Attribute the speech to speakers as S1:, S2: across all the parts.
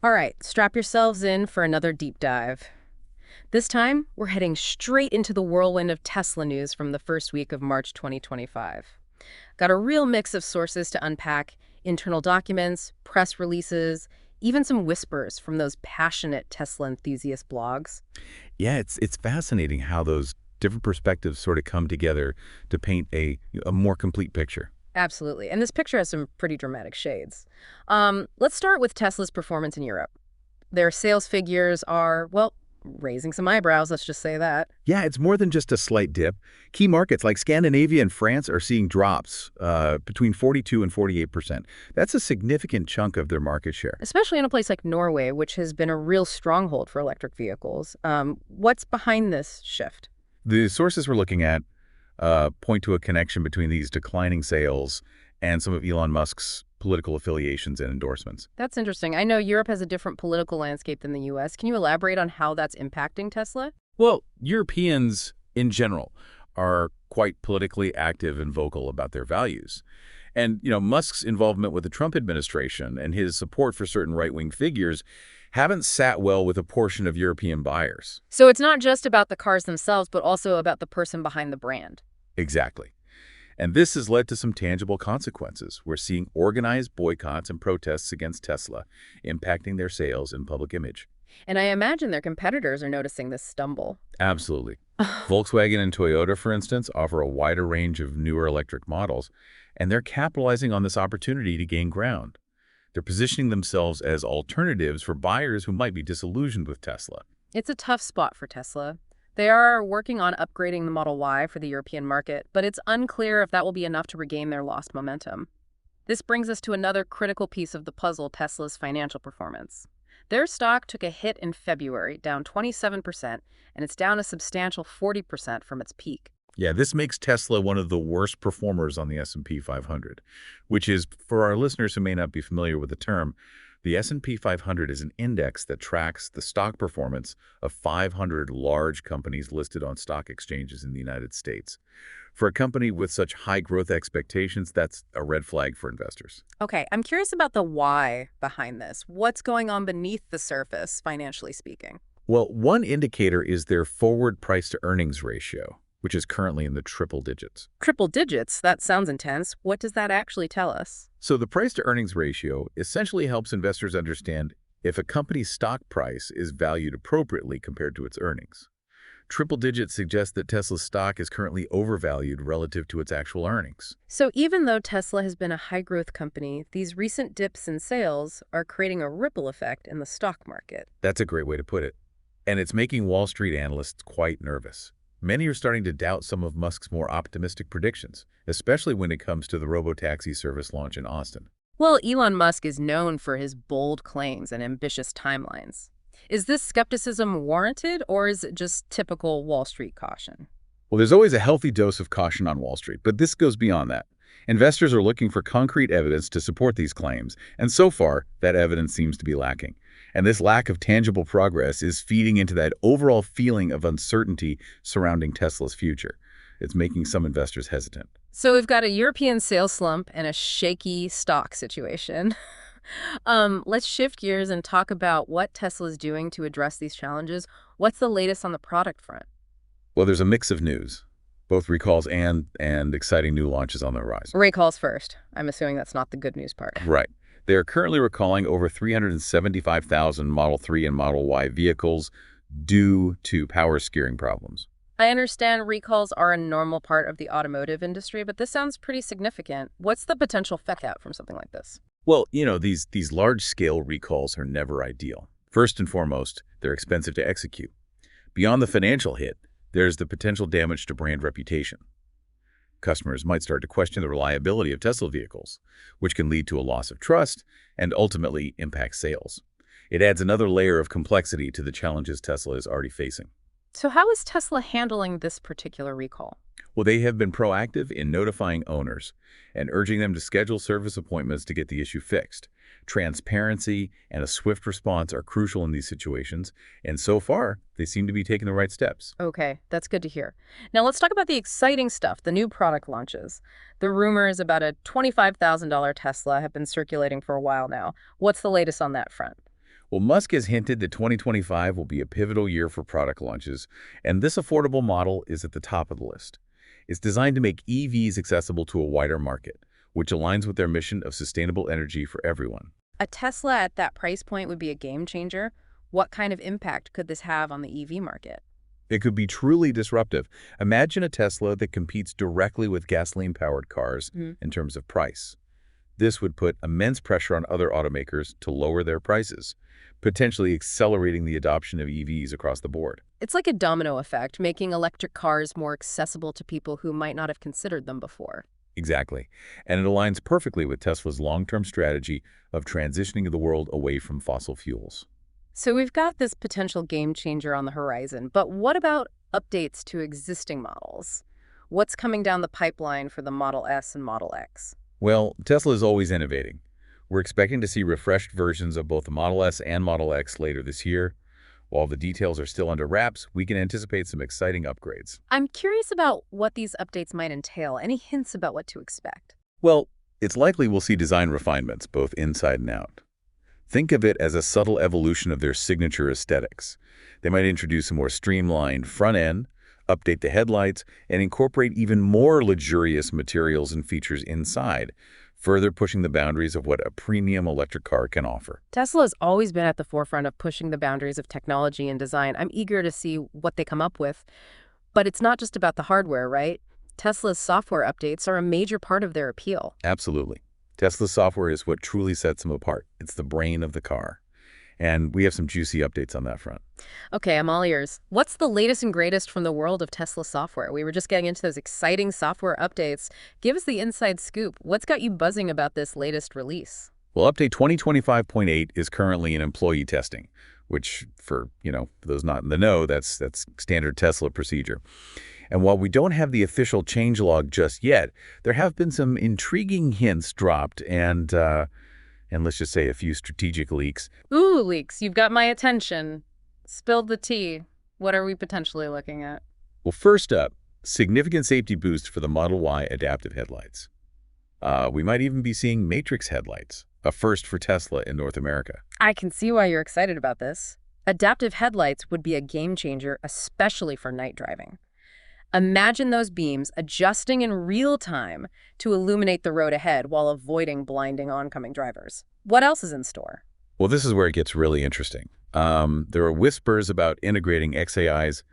S1: All right, strap yourselves in for another deep dive. This time, we're heading straight into the whirlwind of Tesla news from the first week of March 2025. Got a real mix of sources to unpack: internal documents, press releases, even some whispers from those passionate Tesla enthusiast blogs.
S2: Yeah, it's fascinating how those different perspectives sort of come together to paint a more complete picture.
S1: Absolutely. And this picture has some pretty dramatic shades. Let's start with Tesla's performance in Europe. Their sales figures are, well, raising some eyebrows, let's just say that.
S2: Yeah, it's more than just a slight dip. Key markets like Scandinavia and France are seeing drops between 42 and 48%. That's a significant chunk of their market share.
S1: Especially in a place like Norway, which has been a real stronghold for electric vehicles. What's behind this shift?
S2: The sources we're looking at point to a connection between these declining sales and some of Elon Musk's political affiliations and endorsements.
S1: That's interesting. I know Europe has a different political landscape than the US. Can you elaborate on how that's impacting Tesla?
S2: Well, Europeans in general are quite politically active and vocal about their values. And, Musk's involvement with the Trump administration and his support for certain right-wing figures haven't sat well with a portion of European buyers.
S1: So it's not just about the cars themselves, but also about the person behind the brand.
S2: Exactly. And this has led to some tangible consequences. We're seeing organized boycotts and protests against Tesla, impacting their sales and public image.
S1: And I imagine their competitors are noticing this stumble.
S2: Absolutely. Volkswagen and Toyota, for instance, offer a wider range of newer electric models, and they're capitalizing on this opportunity to gain ground. They're positioning themselves as alternatives for buyers who might be disillusioned with Tesla.
S1: It's a tough spot for Tesla. They are working on upgrading the Model Y for the European market, but it's unclear if that will be enough to regain their lost momentum. This brings us to another critical piece of the puzzle: Tesla's financial performance. Their stock took a hit in February, down 27%, and it's down a substantial 40% from its peak.
S2: Yeah, this makes Tesla one of the worst performers on the S&P 500, which is, for our listeners who may not be familiar with the term, the S&P 500 is an index that tracks the stock performance of 500 large companies listed on stock exchanges in the United States. For a company with such high growth expectations, that's a red flag for investors.
S1: Okay, I'm curious about the why behind this. What's going on beneath the surface, financially speaking?
S2: Well, one indicator is their forward price-to-earnings ratio, which is currently in the triple digits.
S1: Triple digits? That sounds intense. What does that actually tell us?
S2: So the price-to-earnings ratio essentially helps investors understand if a company's stock price is valued appropriately compared to its earnings. Triple digits suggest that Tesla's stock is currently overvalued relative to its actual earnings.
S1: So even though Tesla has been a high-growth company, these recent dips in sales are creating a ripple effect in the stock market.
S2: That's a great way to put it. And it's making Wall Street analysts quite nervous. Many are starting to doubt some of Musk's more optimistic predictions, especially when it comes to the robotaxi service launch in Austin.
S1: Well, Elon Musk is known for his bold claims and ambitious timelines. Is this skepticism warranted, or is it just typical Wall Street caution?
S2: Well, there's always a healthy dose of caution on Wall Street, but this goes beyond that. Investors are looking for concrete evidence to support these claims, and so far, that evidence seems to be lacking. And this lack of tangible progress is feeding into that overall feeling of uncertainty surrounding Tesla's future. It's making some investors hesitant.
S1: So we've got a European sales slump and a shaky stock situation. Let's shift gears and talk about what Tesla's doing to address these challenges. What's the latest on the product front?
S2: Well, there's a mix of news, both recalls and exciting new launches on the horizon.
S1: Recalls first. I'm assuming that's not the good news part.
S2: Right. They are currently recalling over 375,000 Model 3 and Model Y vehicles due to power steering problems.
S1: I understand recalls are a normal part of the automotive industry, but this sounds pretty significant. What's the potential fallout from something like this?
S2: Well, these large-scale recalls are never ideal. First and foremost, they're expensive to execute. Beyond the financial hit, there's the potential damage to brand reputation. Customers might start to question the reliability of Tesla vehicles, which can lead to a loss of trust and ultimately impact sales. It adds another layer of complexity to the challenges Tesla is already facing.
S1: So how is Tesla handling this particular recall?
S2: Well, they have been proactive in notifying owners and urging them to schedule service appointments to get the issue fixed. Transparency and a swift response are crucial in these situations, and so far, they seem to be taking the right steps.
S1: Okay, that's good to hear. Now let's talk about the exciting stuff, the new product launches. The rumors about a $25,000 Tesla have been circulating for a while now. What's the latest on that front?
S2: Well, Musk has hinted that 2025 will be a pivotal year for product launches, and this affordable model is at the top of the list. It's designed to make EVs accessible to a wider market, which aligns with their mission of sustainable energy for everyone.
S1: A Tesla at that price point would be a game changer. What kind of impact could this have on the EV market?
S2: It could be truly disruptive. Imagine a Tesla that competes directly with gasoline-powered cars in terms of price. This would put immense pressure on other automakers to lower their prices, potentially accelerating the adoption of EVs across the board.
S1: It's like a domino effect, making electric cars more accessible to people who might not have considered them before.
S2: Exactly. And it aligns perfectly with Tesla's long-term strategy of transitioning the world away from fossil fuels.
S1: So we've got this potential game changer on the horizon, but what about updates to existing models? What's coming down the pipeline for the Model S and Model X?
S2: Well, Tesla is always innovating. We're expecting to see refreshed versions of both the Model S and Model X later this year. While the details are still under wraps, we can anticipate some exciting upgrades.
S1: I'm curious about what these updates might entail. Any hints about what to expect?
S2: Well, it's likely we'll see design refinements, both inside and out. Think of it as a subtle evolution of their signature aesthetics. They might introduce a more streamlined front end, update the headlights, and incorporate even more luxurious materials and features inside, further pushing the boundaries of what a premium electric car can offer.
S1: Tesla has always been at the forefront of pushing the boundaries of technology and design. I'm eager to see what they come up with. But it's not just about the hardware, right? Tesla's software updates are a major part of their appeal.
S2: Absolutely. Tesla's software is what truly sets them apart. It's the brain of the car. And we have some juicy updates on that front.
S1: Okay, I'm all ears. What's the latest and greatest from the world of Tesla software? We were just getting into those exciting software updates. Give us the inside scoop. What's got you buzzing about this latest release?
S2: Well, update 2025.8 is currently in employee testing, which for those not in the know, that's standard Tesla procedure. And while we don't have the official changelog just yet, there have been some intriguing hints dropped and let's just say a few strategic leaks.
S1: Ooh, leaks. You've got my attention. Spilled the tea. What are we potentially looking at?
S2: Well, first up, significant safety boost for the Model Y adaptive headlights. We might even be seeing Matrix headlights, a first for Tesla in North America.
S1: I can see why you're excited about this. Adaptive headlights would be a game changer, especially for night driving. Imagine those beams adjusting in real time to illuminate the road ahead while avoiding blinding oncoming drivers. What else is in store?
S2: Well, this is where it gets really interesting. There are whispers about integrating xAI's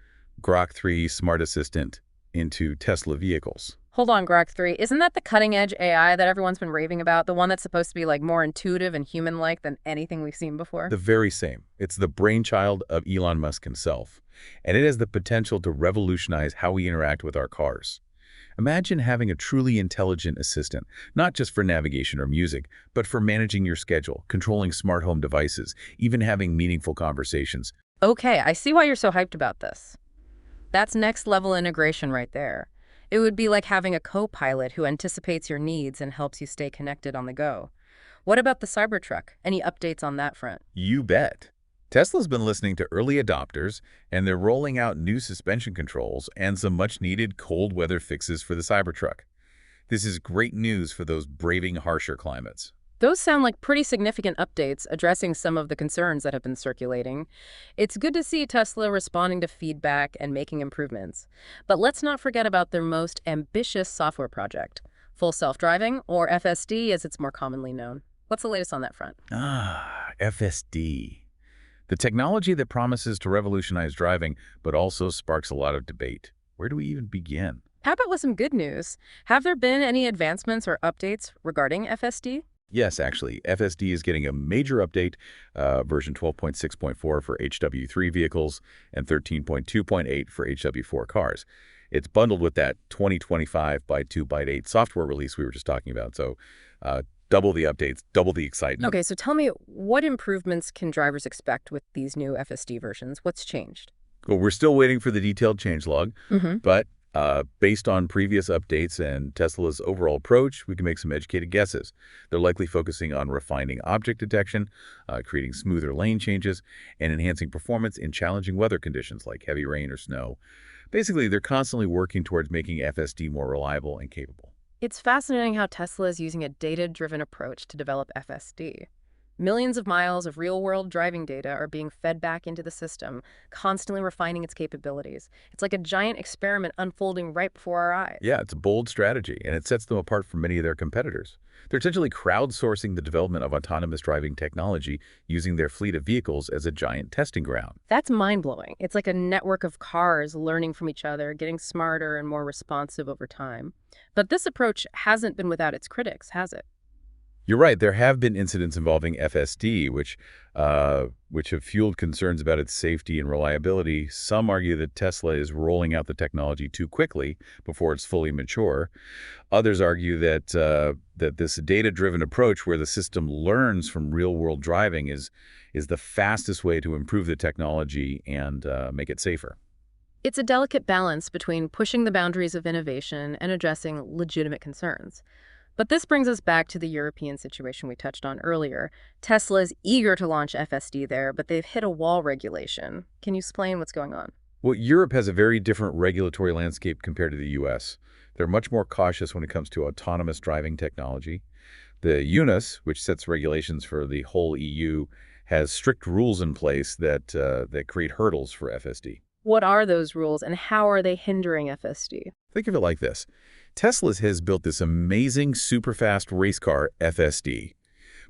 S2: Grok 3 smart assistant into Tesla vehicles.
S1: Hold on, Grok 3. Isn't that the cutting-edge AI that everyone's been raving about? The one that's supposed to be more intuitive and human-like than anything we've seen before?
S2: The very same. It's the brainchild of Elon Musk himself, and it has the potential to revolutionize how we interact with our cars. Imagine having a truly intelligent assistant, not just for navigation or music, but for managing your schedule, controlling smart home devices, even having meaningful conversations.
S1: Okay, I see why you're so hyped about this. That's next-level integration right there. It would be like having a co-pilot who anticipates your needs and helps you stay connected on the go. What about the Cybertruck? Any updates on that front?
S2: You bet. Tesla's been listening to early adopters, and they're rolling out new suspension controls and some much-needed cold weather fixes for the Cybertruck. This is great news for those braving harsher climates.
S1: Those sound like pretty significant updates addressing some of the concerns that have been circulating. It's good to see Tesla responding to feedback and making improvements. But let's not forget about their most ambitious software project, full self-driving, or FSD as it's more commonly known. What's the latest on that front?
S2: FSD. The technology that promises to revolutionize driving, but also sparks a lot of debate. Where do we even begin?
S1: How about with some good news? Have there been any advancements or updates regarding FSD?
S2: Yes, actually. FSD is getting a major update, version 12.6.4 for HW3 vehicles and 13.2.8 for HW4 cars. It's bundled with that 2025 by 2 by 8 software release we were just talking about. So double the updates, double the excitement.
S1: Okay, so tell me, what improvements can drivers expect with these new FSD versions? What's changed?
S2: Well, we're still waiting for the detailed changelog, but based on previous updates and Tesla's overall approach, we can make some educated guesses. They're likely focusing on refining object detection, creating smoother lane changes, and enhancing performance in challenging weather conditions like heavy rain or snow. Basically, they're constantly working towards making FSD more reliable and capable.
S1: It's fascinating how Tesla is using a data-driven approach to develop FSD. Millions of miles of real-world driving data are being fed back into the system, constantly refining its capabilities. It's like a giant experiment unfolding right before our eyes.
S2: Yeah, it's a bold strategy, and it sets them apart from many of their competitors. They're essentially crowdsourcing the development of autonomous driving technology using their fleet of vehicles as a giant testing ground.
S1: That's mind-blowing. It's like a network of cars learning from each other, getting smarter and more responsive over time. But this approach hasn't been without its critics, has it?
S2: You're right. There have been incidents involving FSD, which have fueled concerns about its safety and reliability. Some argue that Tesla is rolling out the technology too quickly before it's fully mature. Others argue that this data-driven approach, where the system learns from real-world driving, is the fastest way to improve the technology and make it safer.
S1: It's a delicate balance between pushing the boundaries of innovation and addressing legitimate concerns. But this brings us back to the European situation we touched on earlier. Tesla is eager to launch FSD there, but they've hit a wall regulation. Can you explain what's going on?
S2: Well, Europe has a very different regulatory landscape compared to the U.S. They're much more cautious when it comes to autonomous driving technology. The UNIS, which sets regulations for the whole EU, has strict rules in place that create hurdles for FSD.
S1: What are those rules and how are they hindering FSD?
S2: Think of it like this. Tesla has built this amazing super-fast race car, FSD.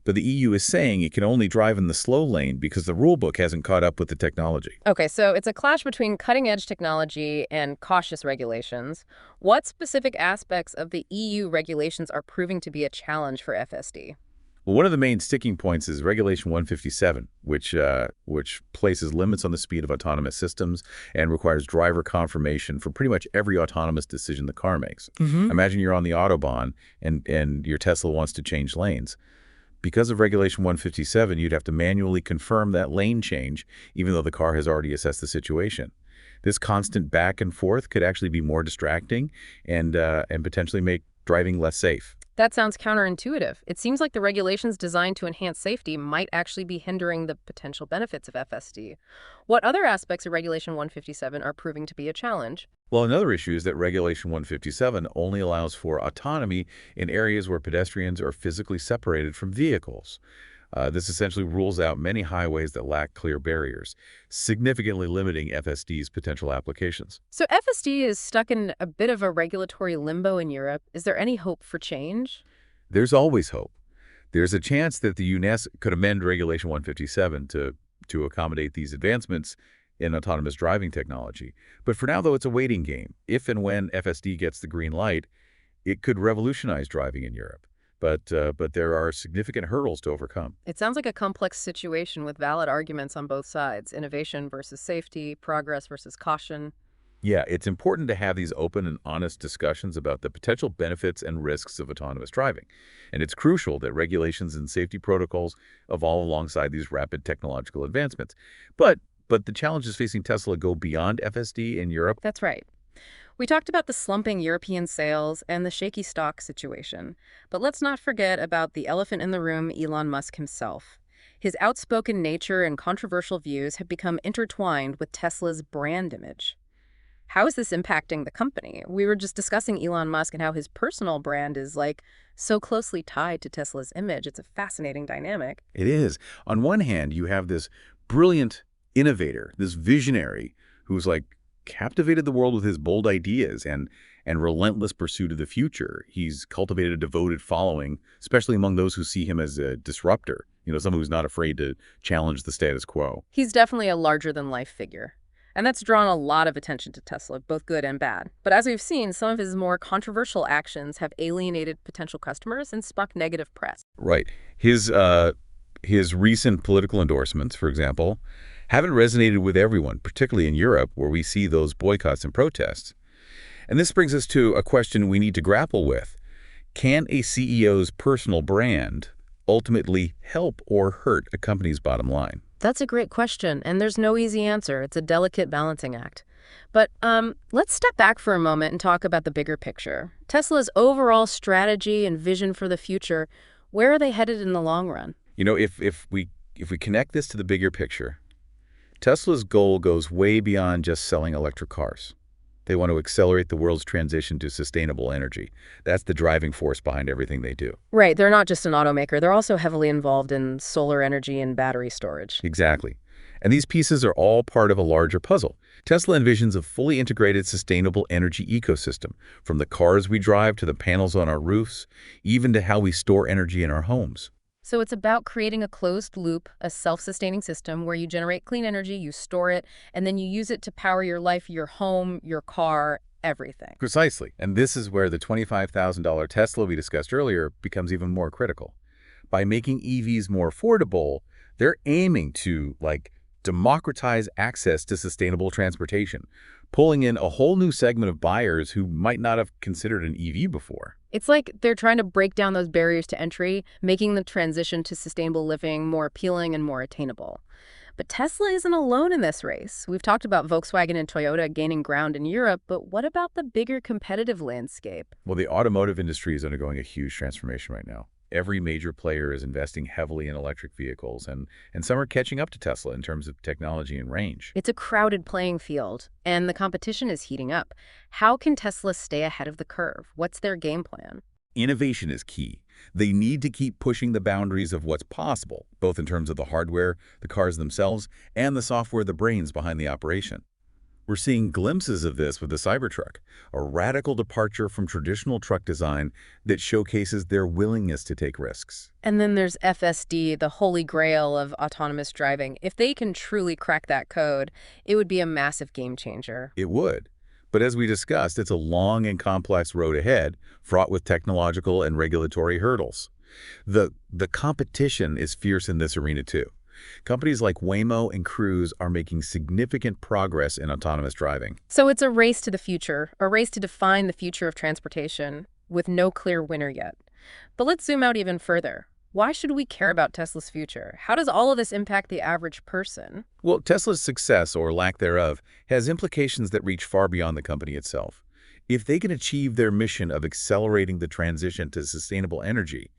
S2: But the EU is saying it can only drive in the slow lane because the rulebook hasn't caught up with the technology.
S1: Okay, so it's a clash between cutting-edge technology and cautious regulations. What specific aspects of the EU regulations are proving to be a challenge for FSD?
S2: Well, one of the main sticking points is Regulation 157, which places limits on the speed of autonomous systems and requires driver confirmation for pretty much every autonomous decision the car makes. Imagine you're on the Autobahn and your Tesla wants to change lanes. Because of Regulation 157, you'd have to manually confirm that lane change, even though the car has already assessed the situation. This constant back and forth could actually be more distracting and potentially make driving less safe.
S1: That sounds counterintuitive. It seems like the regulations designed to enhance safety might actually be hindering the potential benefits of FSD. What other aspects of Regulation 157 are proving to be a challenge?
S2: Well, another issue is that Regulation 157 only allows for autonomy in areas where pedestrians are physically separated from vehicles. This essentially rules out many highways that lack clear barriers, significantly limiting FSD's potential applications.
S1: So FSD is stuck in a bit of a regulatory limbo in Europe. Is there any hope for change?
S2: There's always hope. There's a chance that the UNESCO could amend Regulation 157 to accommodate these advancements in autonomous driving technology. But for now, though, it's a waiting game. If and when FSD gets the green light, it could revolutionize driving in Europe. But there are significant hurdles to overcome.
S1: It sounds like a complex situation with valid arguments on both sides, innovation versus safety, progress versus caution.
S2: Yeah, it's important to have these open and honest discussions about the potential benefits and risks of autonomous driving. And it's crucial that regulations and safety protocols evolve alongside these rapid technological advancements. But the challenges facing Tesla go beyond FSD in Europe.
S1: That's right. We talked about the slumping European sales and the shaky stock situation, but let's not forget about the elephant in the room, Elon Musk himself. His outspoken nature and controversial views have become intertwined with Tesla's brand image. How is this impacting the company? We were just discussing Elon Musk and how his personal brand is so closely tied to Tesla's image. It's a fascinating dynamic.
S2: It is. On one hand, you have this brilliant innovator, this visionary who's captivated the world with his bold ideas and relentless pursuit of the future. He's cultivated a devoted following, especially among those who see him as a disruptor, someone who's not afraid to challenge the status quo.
S1: He's definitely a larger-than-life figure. And that's drawn a lot of attention to Tesla, both good and bad. But as we've seen, some of his more controversial actions have alienated potential customers and sparked negative press.
S2: Right. His recent political endorsements, for example, haven't resonated with everyone, particularly in Europe, where we see those boycotts and protests. And this brings us to a question we need to grapple with. Can a CEO's personal brand ultimately help or hurt a company's bottom line?
S1: That's a great question, and there's no easy answer. It's a delicate balancing act. But let's step back for a moment and talk about the bigger picture. Tesla's overall strategy and vision for the future, where are they headed in the long run?
S2: If we connect this to the bigger picture, Tesla's goal goes way beyond just selling electric cars. They want to accelerate the world's transition to sustainable energy. That's the driving force behind everything they do.
S1: Right, they're not just an automaker. They're also heavily involved in solar energy and battery storage.
S2: Exactly. And these pieces are all part of a larger puzzle. Tesla envisions a fully integrated sustainable energy ecosystem, from the cars we drive to the panels on our roofs, even to how we store energy in our homes.
S1: So it's about creating a closed loop, a self-sustaining system where you generate clean energy, you store it, and then you use it to power your life, your home, your car, everything.
S2: Precisely. And this is where the $25,000 Tesla we discussed earlier becomes even more critical. By making EVs more affordable, they're aiming to, democratize access to sustainable transportation, pulling in a whole new segment of buyers who might not have considered an EV before.
S1: It's like they're trying to break down those barriers to entry, making the transition to sustainable living more appealing and more attainable. But Tesla isn't alone in this race. We've talked about Volkswagen and Toyota gaining ground in Europe, but what about the bigger competitive landscape?
S2: Well, the automotive industry is undergoing a huge transformation right now. Every major player is investing heavily in electric vehicles, and some are catching up to Tesla in terms of technology and range.
S1: It's a crowded playing field, and the competition is heating up. How can Tesla stay ahead of the curve? What's their game plan?
S2: Innovation is key. They need to keep pushing the boundaries of what's possible, both in terms of the hardware, the cars themselves, and the software, the brains behind the operation. We're seeing glimpses of this with the Cybertruck, a radical departure from traditional truck design that showcases their willingness to take risks.
S1: And then there's FSD, the holy grail of autonomous driving. If they can truly crack that code, it would be a massive game changer.
S2: It would. But as we discussed, it's a long and complex road ahead, fraught with technological and regulatory hurdles. The competition is fierce in this arena too. Companies like Waymo and Cruise are making significant progress in autonomous driving.
S1: So it's a race to the future, a race to define the future of transportation, with no clear winner yet. But let's zoom out even further. Why should we care about Tesla's future? How does all of this impact the average person?
S2: Well, Tesla's success, or lack thereof, has implications that reach far beyond the company itself. If they can achieve their mission of accelerating the transition to sustainable energy,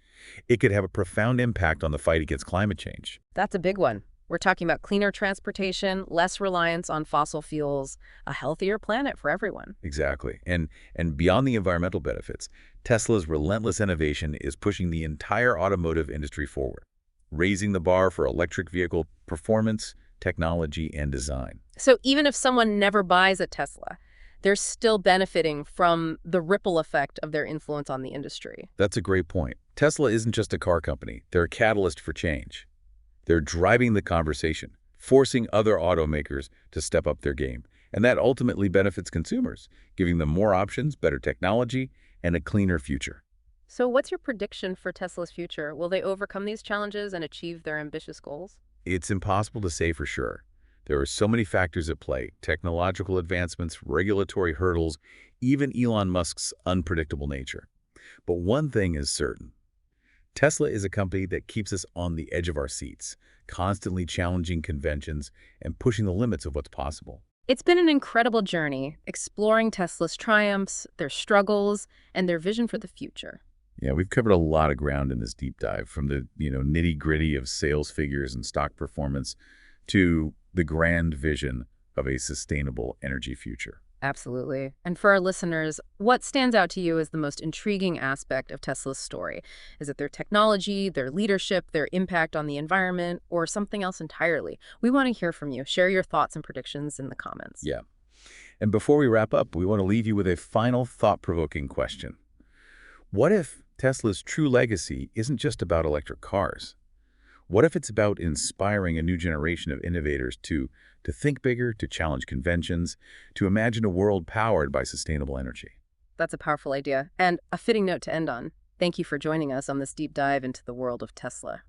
S2: it could have a profound impact on the fight against climate change.
S1: That's a big one. We're talking about cleaner transportation, less reliance on fossil fuels, a healthier planet for everyone.
S2: Exactly. And beyond the environmental benefits, Tesla's relentless innovation is pushing the entire automotive industry forward, raising the bar for electric vehicle performance, technology, and design.
S1: So even if someone never buys a Tesla, they're still benefiting from the ripple effect of their influence on the industry.
S2: That's a great point. Tesla isn't just a car company. They're a catalyst for change. They're driving the conversation, forcing other automakers to step up their game. And that ultimately benefits consumers, giving them more options, better technology, and a cleaner future.
S1: So what's your prediction for Tesla's future? Will they overcome these challenges and achieve their ambitious goals?
S2: It's impossible to say for sure. There are so many factors at play: technological advancements, regulatory hurdles, even Elon Musk's unpredictable nature. But one thing is certain. Tesla is a company that keeps us on the edge of our seats, constantly challenging conventions and pushing the limits of what's possible.
S1: It's been an incredible journey, exploring Tesla's triumphs, their struggles, and their vision for the future.
S2: Yeah, we've covered a lot of ground in this deep dive, from the nitty-gritty of sales figures and stock performance to the grand vision of a sustainable energy future.
S1: Absolutely. And for our listeners, what stands out to you as the most intriguing aspect of Tesla's story? Is it their technology, their leadership, their impact on the environment, or something else entirely? We want to hear from you. Share your thoughts and predictions in the comments.
S2: Yeah. And before we wrap up, we want to leave you with a final thought-provoking question. What if Tesla's true legacy isn't just about electric cars? What if it's about inspiring a new generation of innovators to think bigger, to challenge conventions, to imagine a world powered by sustainable energy?
S1: That's a powerful idea and a fitting note to end on. Thank you for joining us on this deep dive into the world of Tesla.